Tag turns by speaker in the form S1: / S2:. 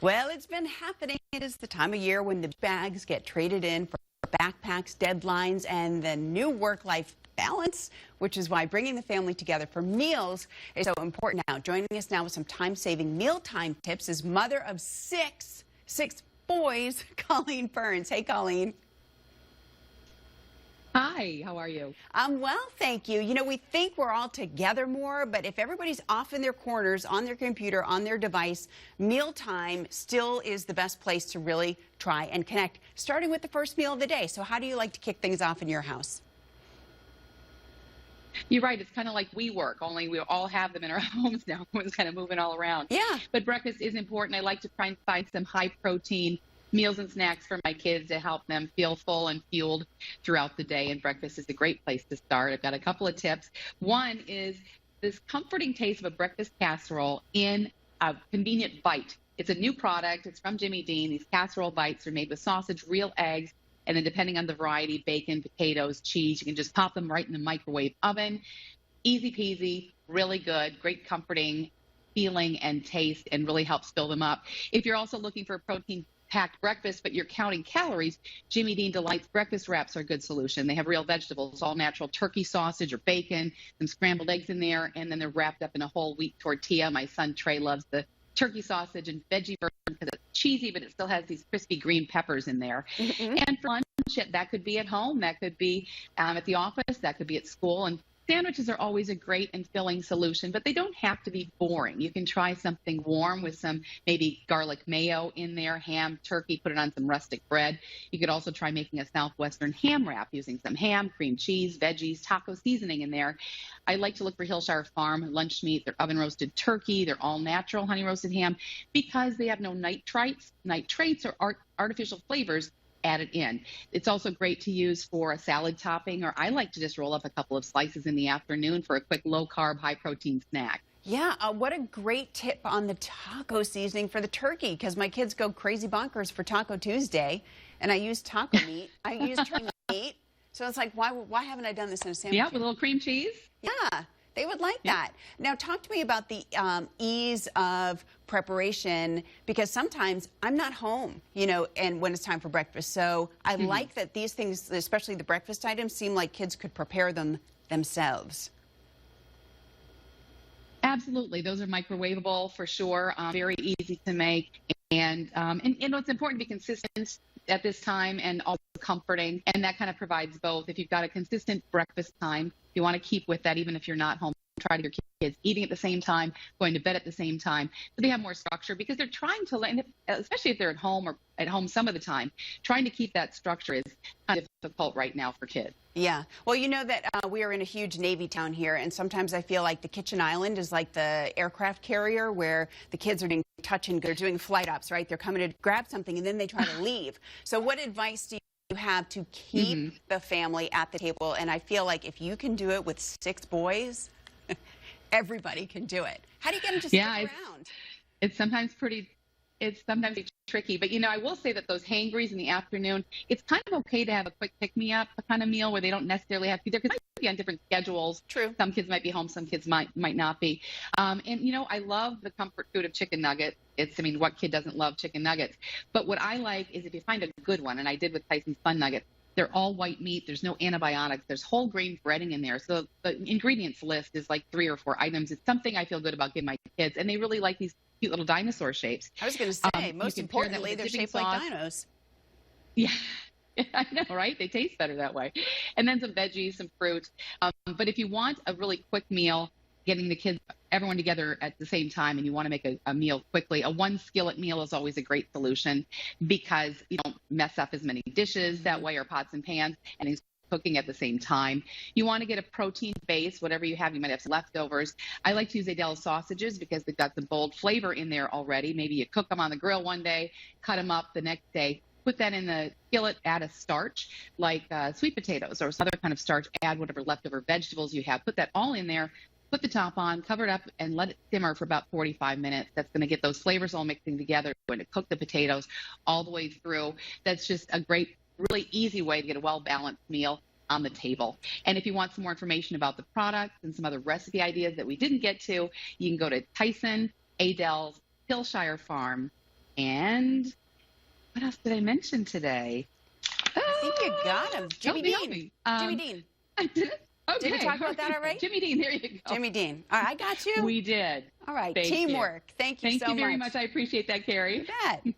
S1: Well, it's been happening. It is the time of year when the bags get traded in for backpacks, deadlines, and the new work-life balance, which is why bringing the family together for meals is so important now. Joining us now with some time-saving mealtime tips is mother of six boys, Colleen Burns. Hey, Colleen.
S2: Hi, how are you?
S1: I'm well, thank you. You know, we think we're all together more, but if everybody's off in their corners, on their computer, on their device, mealtime still is the best place to really try and connect, starting with the first meal of the day. So how do you like to kick things off in your house?
S2: You're right. It's kind of like we work, only we all have them in our homes now. Everyone's kind of moving all around.
S1: Yeah.
S2: But breakfast is important. I like to try and find some high protein meals and snacks for my kids to help them feel full and fueled throughout the day. And breakfast is a great place to start. I've got a couple of tips. One is this comforting taste of a breakfast casserole in a convenient bite. It's a new product. It's from Jimmy Dean. These casserole bites are made with sausage, real eggs, and then depending on the variety, bacon, potatoes, cheese. You can just pop them right in the microwave oven. Easy peasy, really good, great comforting feeling and taste, and really helps fill them up. If you're also looking for a protein-packed breakfast, but you're counting calories, Jimmy Dean Delight's breakfast wraps are a good solution. They have real vegetables, all natural turkey sausage or bacon, some scrambled eggs in there, and then they're wrapped up in a whole wheat tortilla. My son Trey loves the turkey sausage and veggie version because it's cheesy, but it still has these crispy green peppers in there. And for lunch, that could be at home, that could be at the office, that could be at school. And sandwiches are always a great and filling solution, but they don't have to be boring. You can try something warm with some maybe garlic mayo in there, ham, turkey, put it on some rustic bread. You could also try making a Southwestern ham wrap using some ham, cream cheese, veggies, taco seasoning in there. I like to look for Hillshire Farm lunch meat. They're oven roasted turkey. They're all natural honey roasted ham because they have no nitrates or artificial flavors added in. It's also great to use for a salad topping, or I like to just roll up a couple of slices in the afternoon for a quick low-carb, high-protein snack.
S1: Yeah, what a great tip on the taco seasoning for the turkey, because my kids go crazy bonkers for Taco Tuesday, and I use taco meat. I use turkey meat. So it's like, why haven't I done this in a sandwich?
S2: Yeah, with a little cream cheese.
S1: Yeah. They would like that. Now, talk to me about the ease of preparation, because sometimes I'm not home, you know, and when it's time for breakfast. So I like that these things, especially the breakfast items, seem like kids could prepare them themselves.
S2: Absolutely. Those are microwavable for sure. Very easy to make. And you know, it's important to be consistent at this time and also comforting. And that kind of provides both. If you've got a consistent breakfast time, you want to keep with that even if you're not home. Try to get your kids eating at the same time, going to bed at the same time, so they have more structure, because they're trying to learn, especially if they're at home or at home some of the time, trying to keep that structure is kind of difficult right now for kids.
S1: Yeah. Well, you know that we are in a huge Navy town here, and sometimes I feel like the kitchen island is like the aircraft carrier where the kids are doing touch and go, they're doing flight ops, right? They're coming to grab something and then they try to leave. So what advice do you have to keep the family at the table? And I feel like if you can do it with 6 boys, everybody can do it. How do you get them to stick around?
S2: It's sometimes tricky, but you know, I will say that those hangries in the afternoon, it's kind of okay to have a quick pick-me-up kind of meal where they don't necessarily have to be there, because they might be on different schedules.
S1: True. Some
S2: kids might be home, some kids might not be. And you know, I love the comfort food of chicken nuggets. I mean, what kid doesn't love chicken nuggets? But what I like is if you find a good one, and I did with Tyson's Fun Nuggets. They're all white meat. There's no antibiotics. There's whole grain breading in there. So the ingredients list is like 3 or 4 items. It's something I feel good about giving my kids. And they really like these cute little dinosaur shapes.
S1: I was going to say, most importantly, they're shaped like dinos.
S2: Yeah, I know, right? They taste better that way. And then some veggies, some fruit. But if you want a really quick meal, getting the kids, everyone together at the same time, and you want to make a meal quickly, a 1 skillet meal is always a great solution, because you don't mess up as many dishes that way, or pots and pans, and it's cooking at the same time. You want to get a protein base, whatever you have. You might have some leftovers. I like to use Aidells sausages because they've got the bold flavor in there already. Maybe you cook them on the grill one day, cut them up the next day, put that in the skillet, add a starch like sweet potatoes or some other kind of starch, add whatever leftover vegetables you have, put that all in there, put the top on, cover it up, and let it simmer for about 45 minutes. That's going to get those flavors all mixing together. Going to cook the potatoes all the way through. That's just a great, really easy way to get a well-balanced meal on the table. And if you want some more information about the products and some other recipe ideas that we didn't get to, you can go to Tyson, Aidells, Hillshire Farm, And what else did I mention today?
S1: I think you got him. Jimmy
S2: Help
S1: Dean.
S2: me.
S1: Jimmy Dean.
S2: I did it? Okay.
S1: Did we talk about that already?
S2: Jimmy Dean, there you go.
S1: Jimmy Dean. All right, I got you.
S2: We did.
S1: All right,
S2: Thank
S1: teamwork.
S2: You.
S1: Thank you so much.
S2: Thank you very much. I appreciate that, Carrie.
S1: You bet.